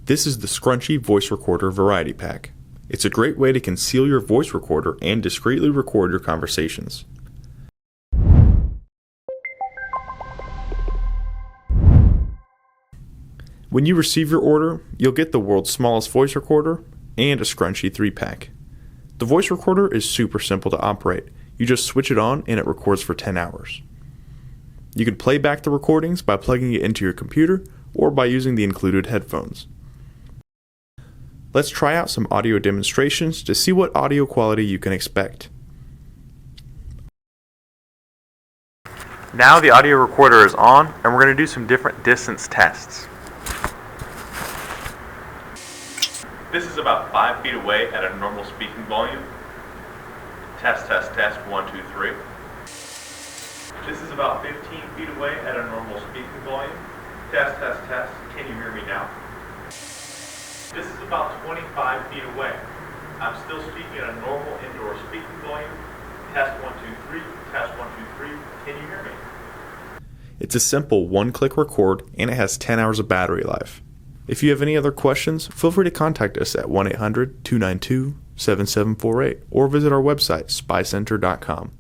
This is the Scrunchie Voice Recorder Variety Pack. It's a great way to conceal your voice recorder and discreetly record your conversations. When you receive your order, you'll get the world's smallest voice recorder and a Scrunchie 3-pack. The voice recorder is super simple to operate. You just switch it on and it records for 10 hours. You can play back the recordings by plugging it into your computer or by using the included headphones. Let's try out some audio demonstrations to see what audio quality you can expect. Now the audio recorder is on and we're going to do some different distance tests. This is about 5 feet away at a normal speaking volume. Test, test, test, 1, 2, 3. This is about 15 feet away at a normal speaking volume. Test, test, test, can you hear me now? This is about 25 feet away. I'm still speaking at a normal indoor speaking volume. Test 1, 2, 3, test 1, 2, 3, can you hear me? It's a simple one-click record and it has 10 hours of battery life. If you have any other questions, feel free to contact us at 1-800-292-7748 or visit our website, spycenter.com.